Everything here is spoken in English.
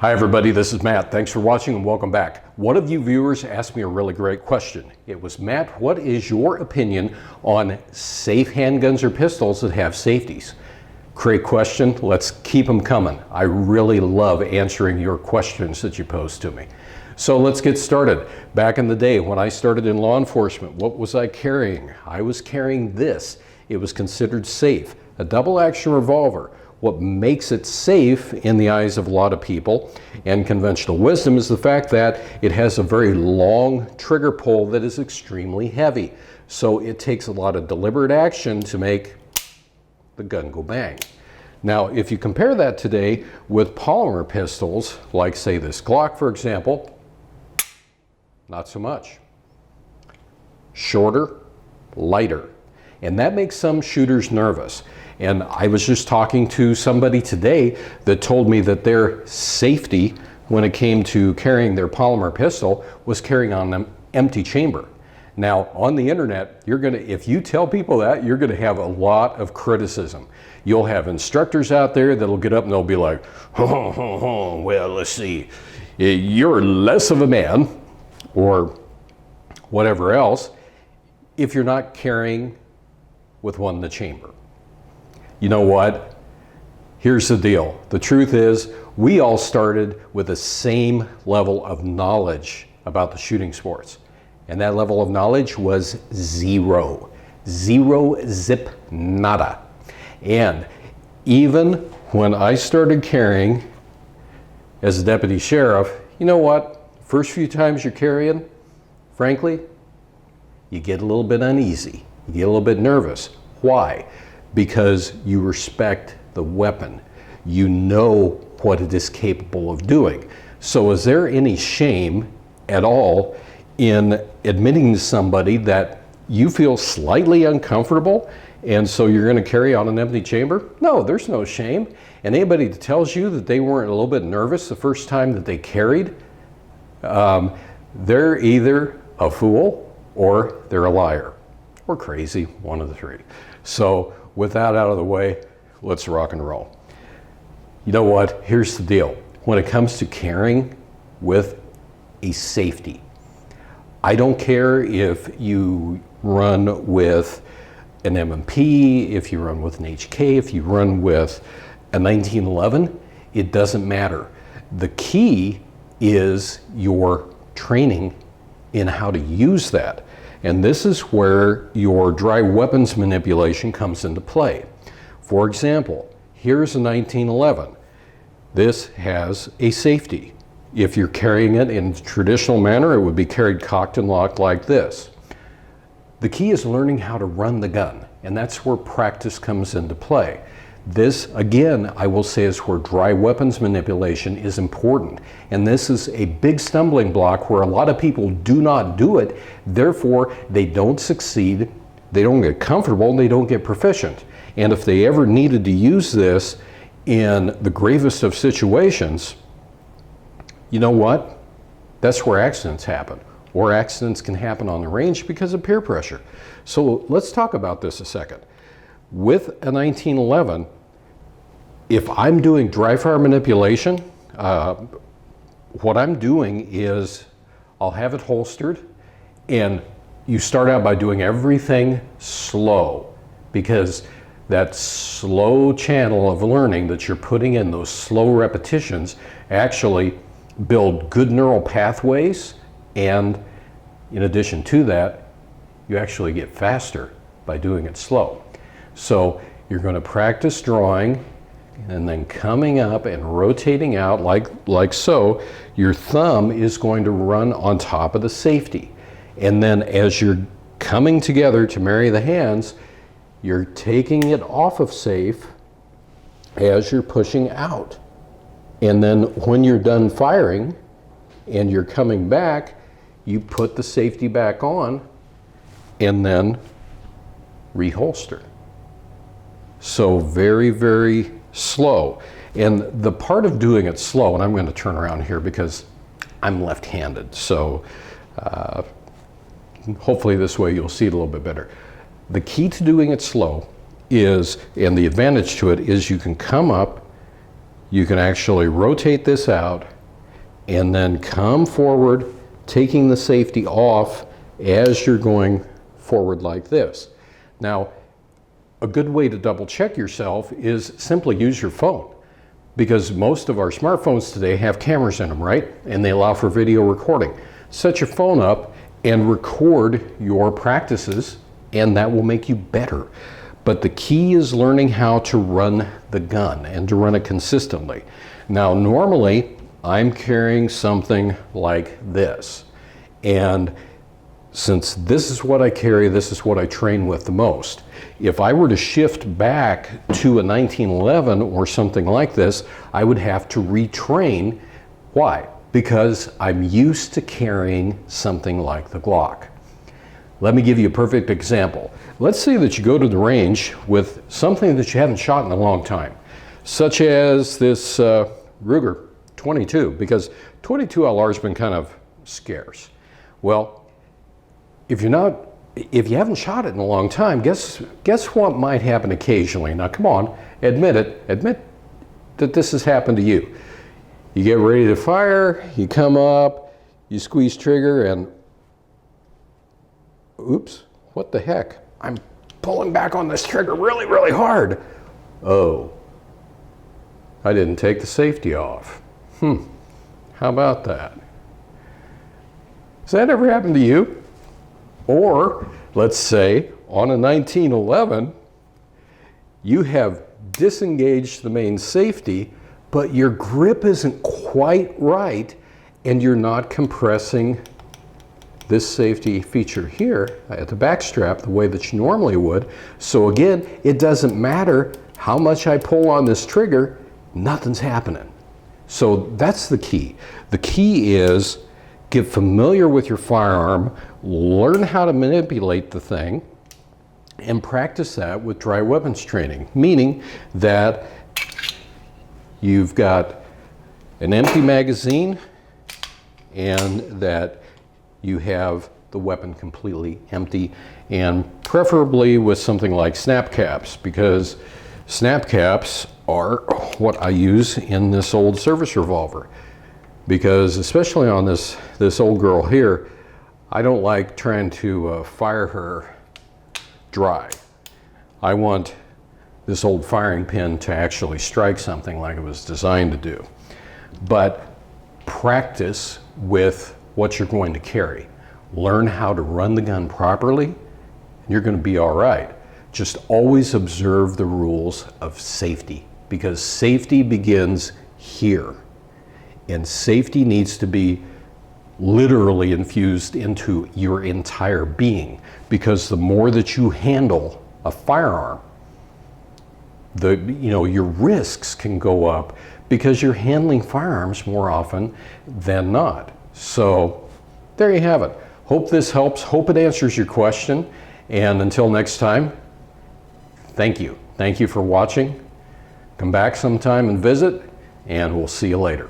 Hi everybody, this is Matt. Thanks for watching and welcome back. One of you viewers asked me a really great question. It was, Matt, what is your opinion on safe handguns or pistols that have safeties? Great question. Let's keep them coming. I really love answering your questions that you pose to me. So let's get started. Back in the day when I started in law enforcement, what was I carrying? I was carrying this. It was considered safe, a double-action revolver. What makes it safe in the eyes of a lot of people and conventional wisdom is the fact that it has a very long trigger pull that is extremely heavy. So it takes a lot of deliberate action to make the gun go bang. Now, if you compare that today with polymer pistols, like say this Glock, for example, not so much. Shorter, lighter. And that makes some shooters nervous. And I was just talking to somebody today that told me that their safety when it came to carrying their polymer pistol was carrying on an empty chamber. Now, on the internet, if you tell people that, you're gonna have a lot of criticism. You'll have instructors out there that'll get up and they'll be like, well, let's see, you're less of a man, or whatever else, if you're not carrying with one in the chamber. You know what? Here's the deal. The truth is, we all started with the same level of knowledge about the shooting sports. And that level of knowledge was zero. Zero, zip, nada. And even when I started carrying as a deputy sheriff, you know what? First few times you're carrying, frankly, you get a little bit uneasy. You get a little bit nervous. Why? Because you respect the weapon. You know what it is capable of doing. So is there any shame at all in admitting to somebody that you feel slightly uncomfortable and so you're going to carry on an empty chamber? No, there's no shame. And anybody that tells you that they weren't a little bit nervous the first time that they carried, they're either a fool or they're a liar or crazy, one of the three. So with that out of the way, let's rock and roll. You know what? Here's the deal. When it comes to carrying with a safety, I don't care if you run with an M&P, if you run with an HK, if you run with a 1911, it doesn't matter. The key is your training in how to use that. And this is where your dry weapons manipulation comes into play. For example, here's a 1911. This has a safety. If you're carrying it in traditional manner, it would be carried cocked and locked like this. The key is learning how to run the gun, and that's where practice comes into play. This, again, I will say is where dry weapons manipulation is important. And this is a big stumbling block where a lot of people do not do it. Therefore, they don't succeed, they don't get comfortable, and they don't get proficient. And if they ever needed to use this in the gravest of situations, you know what? That's where accidents happen. Or accidents can happen on the range because of peer pressure. So let's talk about this a second. With a 1911, if I'm doing dry fire manipulation, what I'm doing is I'll have it holstered, and you start out by doing everything slow, because that slow channel of learning that you're putting in, those slow repetitions, actually build good neural pathways, and in addition to that, you actually get faster by doing it slow. So you're going to practice drawing and then coming up and rotating out like so. Your thumb is going to run on top of the safety. And then as you're coming together to marry the hands, you're taking it off of safe as you're pushing out. And then when you're done firing and you're coming back, you put the safety back on and then reholster. So very, very slow. And the part of doing it slow, and I'm going to turn around here because I'm left-handed, so hopefully this way you'll see it a little bit better. The key to doing it slow is, and the advantage to it is, you can come up, you can actually rotate this out and then come forward, taking the safety off as you're going forward like this. Now, a good way to double check yourself is simply use your phone, because most of our smartphones today have cameras in them, right? And they allow for video recording. Set your phone up and record your practices, and that will make you better. But the key is learning how to run the gun and to run it consistently. Now, normally I'm carrying something like this. And since this is what I carry, this is what I train with the most. If I were to shift back to a 1911 or something like this, I would have to retrain. Why? Because I'm used to carrying something like the Glock. Let me give you a perfect example. Let's say that you go to the range with something that you haven't shot in a long time, such as this Ruger 22, because 22 LR has been kind of scarce. Well, if you haven't shot it in a long time, guess what might happen occasionally? Now, come on, admit it. Admit that this has happened to you. You get ready to fire, you come up, you squeeze trigger, and oops, what the heck? I'm pulling back on this trigger really, really hard. Oh, I didn't take the safety off. How about that? Has that ever happened to you? Or, let's say, on a 1911, you have disengaged the main safety, but your grip isn't quite right, and you're not compressing this safety feature here at the back strap the way that you normally would. So again, it doesn't matter how much I pull on this trigger, nothing's happening. So that's the key. The key is get familiar with your firearm, learn how to manipulate the thing, and practice that with dry weapons training, meaning that you've got an empty magazine and that you have the weapon completely empty, and preferably with something like snap caps, because snap caps are what I use in this old service revolver. Because especially on this old girl here, I don't like trying to fire her dry. I want this old firing pin to actually strike something like it was designed to do. But practice with what you're going to carry. Learn how to run the gun properly, and you're going to be all right. Just always observe the rules of safety, because safety begins here. And safety needs to be literally infused into your entire being, because the more that you handle a firearm, your risks can go up because you're handling firearms more often than not. So there you have it. Hope this helps. Hope it answers your question. And until next time, thank you. Thank you for watching. Come back sometime and visit, and we'll see you later.